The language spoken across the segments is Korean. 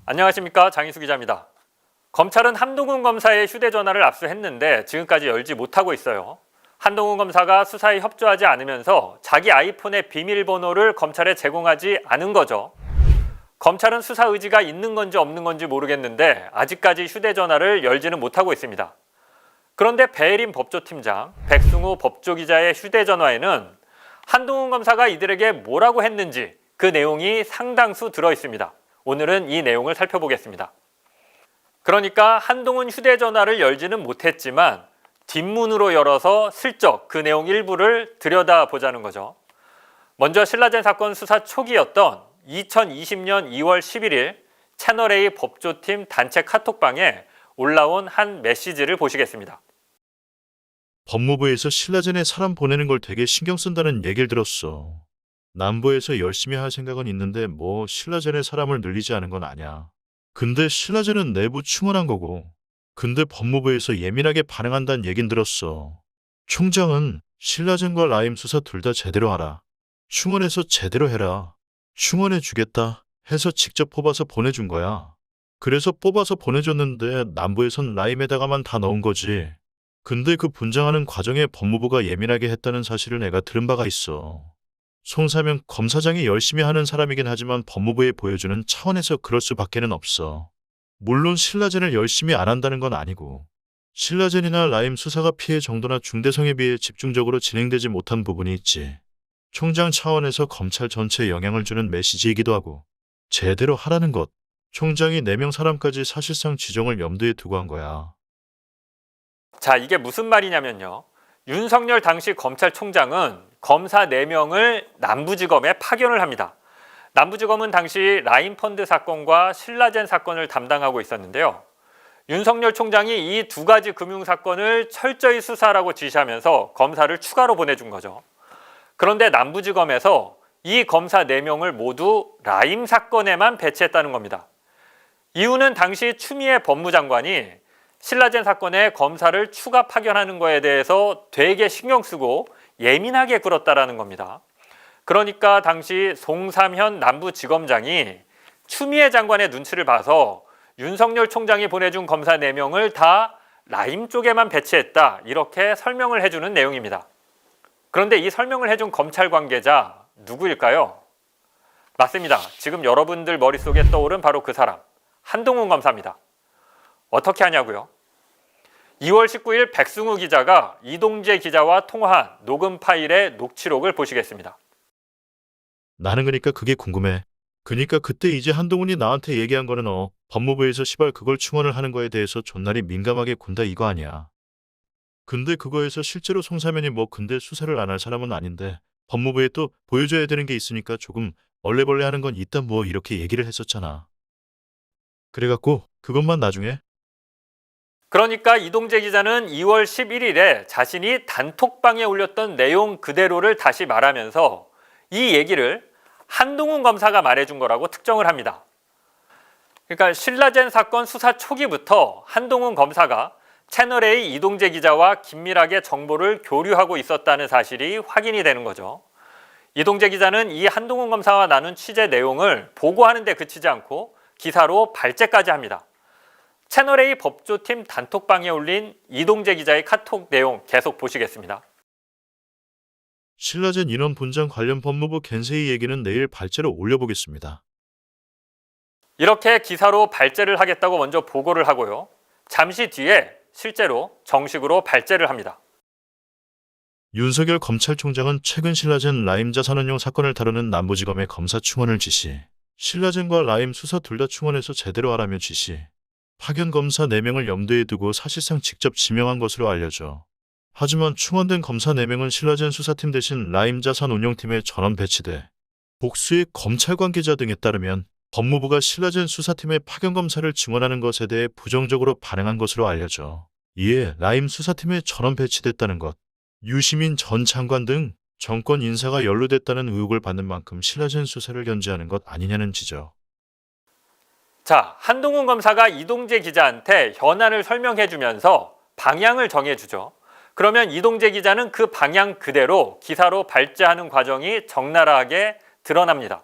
안녕하십니까, 장희수 기자입니다. 검찰은 한동훈 검사의 휴대전화를 압수했는데 지금까지 열지 못하고 있어요. 한동훈 검사가 수사에 협조하지 않으면서 자기 아이폰의 비밀번호를 검찰에 제공하지 않은 거죠. 검찰은 수사 의지가 있는 건지 없는 건지 모르겠는데 아직까지 휴대전화를 열지는 못하고 있습니다. 그런데 배혜림 법조팀장, 백승우 법조기자의 휴대전화에는 한동훈 검사가 이들에게 뭐라고 했는지 그 내용이 상당수 들어 있습니다. 오늘은 이 내용을 살펴보겠습니다. 그러니까 한동훈 휴대전화를 열지는 못했지만 뒷문으로 열어서 슬쩍 그 내용 일부를 들여다보자는 거죠. 먼저 신라젠 사건 수사 초기였던 2020년 2월 11일 채널A 법조팀 단체 카톡방에 올라온 한 메시지를 보시겠습니다. 법무부에서 신라젠에 사람 보내는 걸 되게 신경 쓴다는 얘기를 들었어. 남부에서 열심히 할 생각은 있는데 뭐 신라젠에 사람을 늘리지 않은 건 아냐. 근데 신라젠은 내부 충원한 거고. 근데 법무부에서 예민하게 반응한다는 얘긴 들었어. 총장은 신라젠과 라임 수사 둘 다 제대로 하라. 충원해서 제대로 해라. 충원해 주겠다 해서 직접 뽑아서 보내준 거야. 그래서 뽑아서 보내줬는데 남부에선 라임에다가만 다 넣은 거지. 근데 그 분장하는 과정에 법무부가 예민하게 했다는 사실을 내가 들은 바가 있어. 송사명 검사장이 열심히 하는 사람이긴 하지만 법무부에 보여주는 차원에서 그럴 수밖에는 없어. 물론 신라젠을 열심히 안 한다는 건 아니고 신라젠이나 라임 수사가 피해 정도나 중대성에 비해 집중적으로 진행되지 못한 부분이 있지. 총장 차원에서 검찰 전체에 영향을 주는 메시지이기도 하고 제대로 하라는 것. 총장이 4명 사람까지 사실상 지정을 염두에 두고 한 거야. 자, 이게 무슨 말이냐면요. 윤석열 당시 검찰총장은 검사 4명을 남부지검에 파견을 합니다. 남부지검은 당시 라임펀드 사건과 신라젠 사건을 담당하고 있었는데요. 윤석열 총장이 이 두 가지 금융사건을 철저히 수사하라고 지시하면서 검사를 추가로 보내준 거죠. 그런데 남부지검에서 이 검사 4명을 모두 라임 사건에만 배치했다는 겁니다. 이유는 당시 추미애 법무장관이 신라젠 사건에 검사를 추가 파견하는 거에 대해서 되게 신경 쓰고 예민하게 굴었다라는 겁니다. 그러니까 당시 송삼현 남부지검장이 추미애 장관의 눈치를 봐서 윤석열 총장이 보내준 검사 4명을 다 라임 쪽에만 배치했다, 이렇게 설명을 해주는 내용입니다. 그런데 이 설명을 해준 검찰 관계자 누구일까요? 맞습니다. 지금 여러분들 머릿속에 떠오른 바로 그 사람, 한동훈 검사입니다. 어떻게 하냐고요? 2월 19일 백승우 기자가 이동재 기자와 통화한 녹음 파일의 녹취록을 보시겠습니다. 나는 그러니까 그게 궁금해. 그니까 그때 이제 한동훈이 나한테 얘기한 거는 법무부에서 시발 그걸 충원을 하는 거에 대해서 존나리 민감하게 군다 이거 아니야. 근데 그거에서 실제로 송사면이 뭐 근데 수사를 안 할 사람은 아닌데 법무부에 또 보여줘야 되는 게 있으니까 조금 얼레벌레 하는 건 있다 뭐 이렇게 얘기를 했었잖아. 그래갖고 그것만 나중에 그러니까 이동재 기자는 2월 11일에 자신이 단톡방에 올렸던 내용 그대로를 다시 말하면서 이 얘기를 한동훈 검사가 말해준 거라고 특정을 합니다. 그러니까 신라젠 사건 수사 초기부터 한동훈 검사가 채널A 이동재 기자와 긴밀하게 정보를 교류하고 있었다는 사실이 확인이 되는 거죠. 이동재 기자는 이 한동훈 검사와 나눈 취재 내용을 보고하는 데 그치지 않고 기사로 발제까지 합니다. 채널A 법조팀 단톡방에 올린 이동재 기자의 카톡 내용 계속 보시겠습니다. 신라젠 인원 분장 관련 법무부 겐세이 얘기는 내일 발제로 올려보겠습니다. 이렇게 기사로 발제를 하겠다고 먼저 보고를 하고요. 잠시 뒤에 실제로 정식으로 발제를 합니다. 윤석열 검찰총장은 최근 신라젠 라임 자산운용 사건을 다루는 남부지검의 검사 충원을 지시. 신라젠과 라임 수사 둘 다 충원해서 제대로 하라며 지시. 파견 검사 4명을 염두에 두고 사실상 직접 지명한 것으로 알려져. 하지만 충원된 검사 4명은 신라젠 수사팀 대신 라임 자산운용팀에 전원 배치돼. 복수의 검찰 관계자 등에 따르면 법무부가 신라젠 수사팀의 파견 검사를 증원하는 것에 대해 부정적으로 반응한 것으로 알려져. 이에 라임 수사팀에 전원 배치됐다는 것. 유시민 전 장관 등 정권 인사가 연루됐다는 의혹을 받는 만큼 신라젠 수사를 견제하는 것 아니냐는 지적. 자, 한동훈 검사가 이동재 기자한테 현안을 설명해주면서 방향을 정해주죠. 그러면 이동재 기자는 그 방향 그대로 기사로 발제하는 과정이 적나라하게 드러납니다.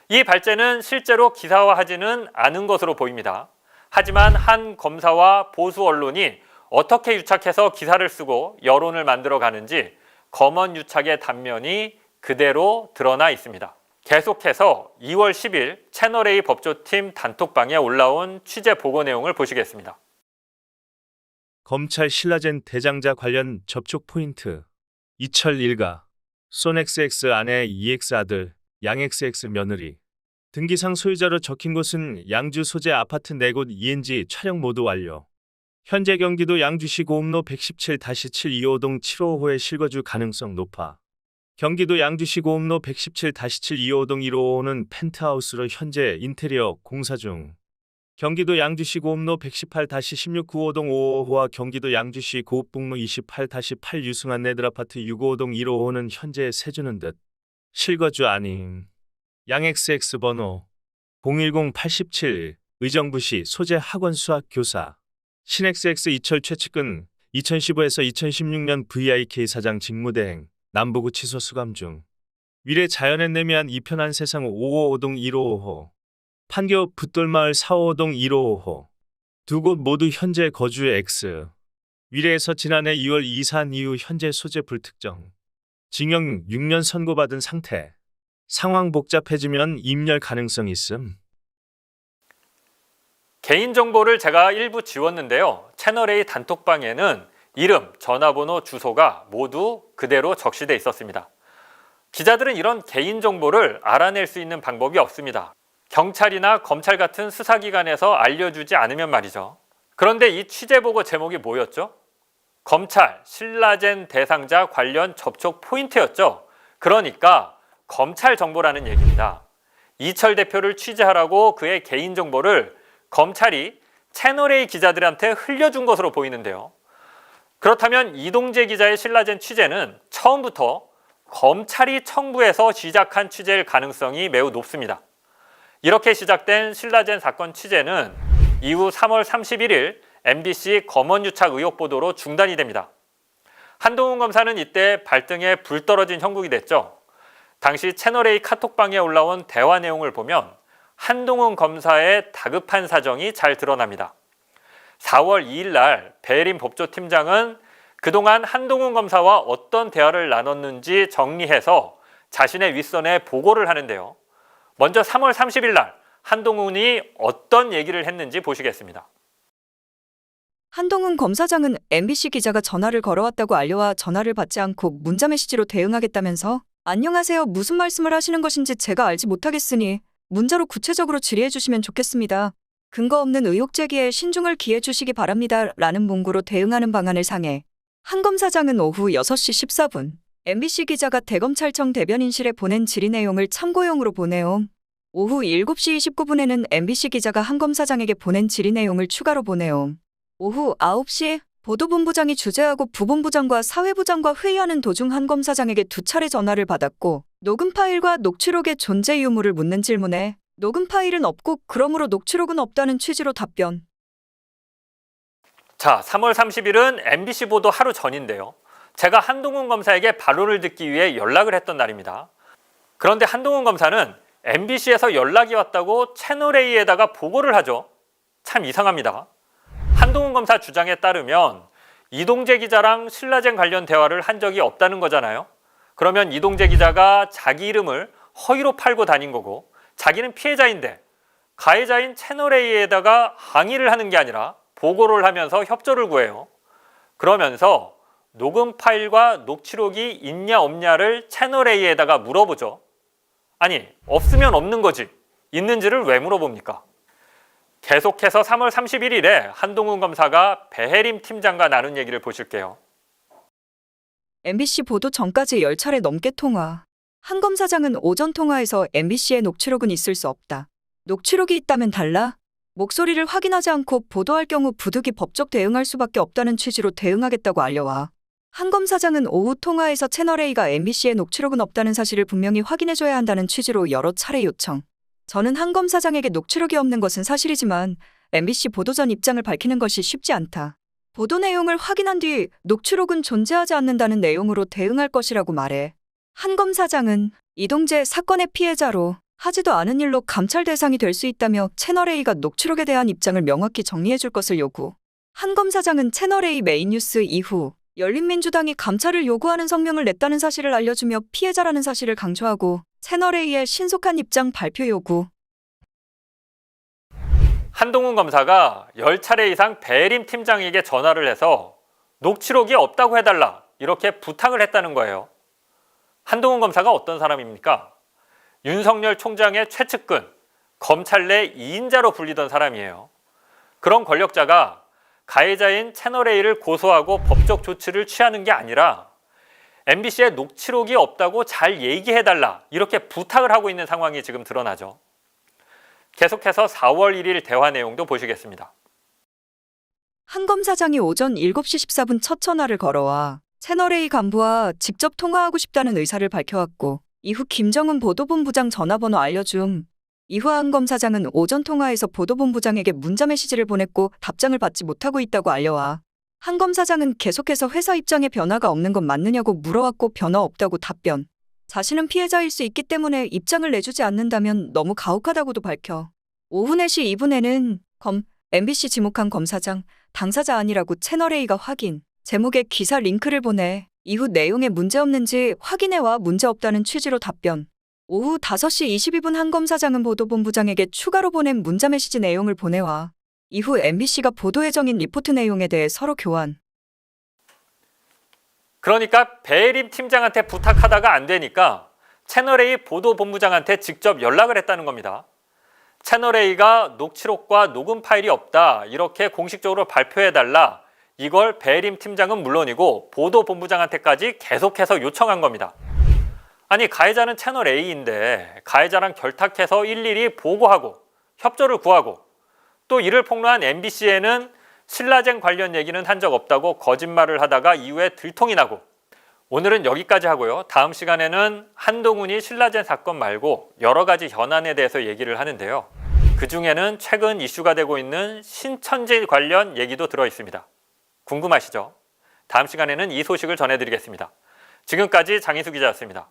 이 발제는 실제로 기사화하지는 않은 것으로 보입니다. 하지만 한 검사와 보수 언론이 어떻게 유착해서 기사를 쓰고 여론을 만들어 가는지 검언 유착의 단면이 그대로 드러나 있습니다. 계속해서 2월 10일 채널A 법조팀 단톡방에 올라온 취재 보고 내용을 보시겠습니다. 검찰 신라젠 대장자 관련 접촉 포인트. 이철 일가. 손 XX 아내 EX 아들, 양 XX 며느리. 등기상 소유자로 적힌 곳은 양주 소재 아파트 4곳 ENG 촬영 모두 완료. 현재 경기도 양주시 고음로 117-725동 755의 실거주 가능성 높아. 경기도 양주시 고음로 117-725동 155는 펜트하우스로 현재 인테리어 공사 중. 경기도 양주시 고음로 118-1695동 555와 경기도 양주시 고읍북로 28-8 유승한 네들아파트 655동 155는 현재 세주는 듯. 실거주 아님. 양 XX 번호 010-87 의정부시 소재 학원 수학 교사. 신 XX 이철 최측근 2015에서 2016년 VIK 사장 직무대행 남부구 취소 수감 중. 위례 자연의 내미한 이편한 세상 555동 1555호. 판교 붓돌마을 455동 1555호. 두 곳 모두 현재 거주의 X. 위례에서 지난해 2월 이사한 이후 현재 소재 불특정. 징역 6년 선고받은 상태. 상황 복잡해지면 임열 가능성 있음. 개인정보를 제가 일부 지웠는데요. 채널A 단톡방에는 이름, 전화번호, 주소가 모두 그대로 적시돼 있었습니다. 기자들은 이런 개인정보를 알아낼 수 있는 방법이 없습니다. 경찰이나 검찰 같은 수사기관에서 알려주지 않으면 말이죠. 그런데 이 취재보고 제목이 뭐였죠? 검찰, 신라젠 대상자 관련 접촉 포인트였죠. 그러니까 검찰 정보라는 얘기입니다. 이철 대표를 취재하라고 그의 개인정보를 검찰이 채널A 기자들한테 흘려준 것으로 보이는데요. 그렇다면 이동재 기자의 신라젠 취재는 처음부터 검찰이 청부해서 시작한 취재일 가능성이 매우 높습니다. 이렇게 시작된 신라젠 사건 취재는 이후 3월 31일 MBC 검언유착 의혹 보도로 중단이 됩니다. 한동훈 검사는 이때 발등에 불 떨어진 형국이 됐죠. 당시 채널A 카톡방에 올라온 대화 내용을 보면 한동훈 검사의 다급한 사정이 잘 드러납니다. 4월 2일 날 배혜림 법조팀장은 그동안 한동훈 검사와 어떤 대화를 나눴는지 정리해서 자신의 윗선에 보고를 하는데요. 먼저 3월 30일 날 한동훈이 어떤 얘기를 했는지 보시겠습니다. 한동훈 검사장은 MBC 기자가 전화를 걸어왔다고 알려와 전화를 받지 않고 문자 메시지로 대응하겠다면서 안녕하세요, 무슨 말씀을 하시는 것인지 제가 알지 못하겠으니 문자로 구체적으로 질의해 주시면 좋겠습니다. 근거 없는 의혹 제기에 신중을 기해 주시기 바랍니다. 라는 문구로 대응하는 방안을 상해 한 검사장은 오후 6시 14분 MBC 기자가 대검찰청 대변인실에 보낸 질의 내용을 참고용으로 보내요. 오후 7시 29분에는 MBC 기자가 한 검사장에게 보낸 질의 내용을 추가로 보내요. 오후 9시 보도본부장이 주재하고 부본부장과 사회부장과 회의하는 도중 한 검사장에게 2차례 전화를 받았고 녹음 파일과 녹취록의 존재 유무를 묻는 질문에 녹음 파일은 없고 그러므로 녹취록은 없다는 취지로 답변. 자, 3월 30일은 MBC 보도 하루 전인데요. 제가 한동훈 검사에게 반론을 듣기 위해 연락을 했던 날입니다. 그런데 한동훈 검사는 MBC에서 연락이 왔다고 채널A에다가 보고를 하죠. 참 이상합니다. 한동훈 검사 주장에 따르면 이동재 기자랑 신라젠 관련 대화를 한 적이 없다는 거잖아요. 그러면 이동재 기자가 자기 이름을 허위로 팔고 다닌 거고 자기는 피해자인데 가해자인 채널A에다가 항의를 하는 게 아니라 보고를 하면서 협조를 구해요. 그러면서 녹음 파일과 녹취록이 있냐 없냐를 채널A에다가 물어보죠. 아니, 없으면 없는 거지. 있는지를 왜 물어봅니까? 계속해서 3월 31일에 한동훈 검사가 배혜림 팀장과 나눈 얘기를 보실게요. MBC 보도 전까지 10차례 넘게 통화. 한 검사장은 오전 통화에서 MBC의 녹취록은 있을 수 없다. 녹취록이 있다면 달라. 목소리를 확인하지 않고 보도할 경우 부득이 법적 대응할 수밖에 없다는 취지로 대응하겠다고 알려와. 한 검사장은 오후 통화에서 채널A가 MBC의 녹취록은 없다는 사실을 분명히 확인해줘야 한다는 취지로 여러 차례 요청. 저는 한 검사장에게 녹취록이 없는 것은 사실이지만 MBC 보도 전 입장을 밝히는 것이 쉽지 않다. 보도 내용을 확인한 뒤 녹취록은 존재하지 않는다는 내용으로 대응할 것이라고 말해. 한 검사장은 이동재 사건의 피해자로 하지도 않은 일로 감찰 대상이 될 수 있다며 채널A가 녹취록에 대한 입장을 명확히 정리해 줄 것을 요구. 한 검사장은 채널A 메인 뉴스 이후 열린민주당이 감찰을 요구하는 성명을 냈다는 사실을 알려주며 피해자라는 사실을 강조하고 채널A의 신속한 입장 발표 요구. 한동훈 검사가 10차례 이상 배림 팀장에게 전화를 해서 녹취록이 없다고 해달라 이렇게 부탁을 했다는 거예요. 한동훈 검사가 어떤 사람입니까? 윤석열 총장의 최측근, 검찰 내 2인자로 불리던 사람이에요. 그런 권력자가 가해자인 채널A를 고소하고 법적 조치를 취하는 게 아니라 MBC에 녹취록이 없다고 잘 얘기해달라 이렇게 부탁을 하고 있는 상황이 지금 드러나죠. 계속해서 4월 1일 대화 내용도 보시겠습니다. 한 검사장이 오전 7시 14분 첫 전화를 걸어와 채널A 간부와 직접 통화하고 싶다는 의사를 밝혀왔고 이후 김정은 보도본부장 전화번호 알려줌. 이후 한 검사장은 오전 통화에서 보도본부장에게 문자 메시지를 보냈고 답장을 받지 못하고 있다고 알려와. 한 검사장은 계속해서 회사 입장에 변화가 없는 건 맞느냐고 물어왔고 변화 없다고 답변. 자신은 피해자일 수 있기 때문에 입장을 내주지 않는다면 너무 가혹하다고도 밝혀. 오후 4시 2분에는 MBC 지목한 검사장, 당사자 아니라고 채널A가 확인. 제목에 기사 링크를 보내 이후 내용에 문제없는지 확인해와 문제없다는 취지로 답변. 오후 5시 22분 한 검사장은 보도본부장에게 추가로 보낸 문자 메시지 내용을 보내와 이후 MBC가 보도에 정인 리포트 내용에 대해 서로 교환. 그러니까 배림 팀장한테 부탁하다가 안 되니까 채널A 보도본부장한테 직접 연락을 했다는 겁니다. 채널A가 녹취록과 녹음 파일이 없다 이렇게 공식적으로 발표해달라 이걸 배림 팀장은 물론이고 보도본부장한테까지 계속해서 요청한 겁니다. 아니 가해자는 채널A인데 가해자랑 결탁해서 일일이 보고하고 협조를 구하고 또 이를 폭로한 MBC에는 신라젠 관련 얘기는 한 적 없다고 거짓말을 하다가 이후에 들통이 나고 오늘은 여기까지 하고요. 다음 시간에는 한동훈이 신라젠 사건 말고 여러 가지 현안에 대해서 얘기를 하는데요. 그중에는 최근 이슈가 되고 있는 신천지 관련 얘기도 들어 있습니다. 궁금하시죠? 다음 시간에는 이 소식을 전해드리겠습니다. 지금까지 장희수 기자였습니다.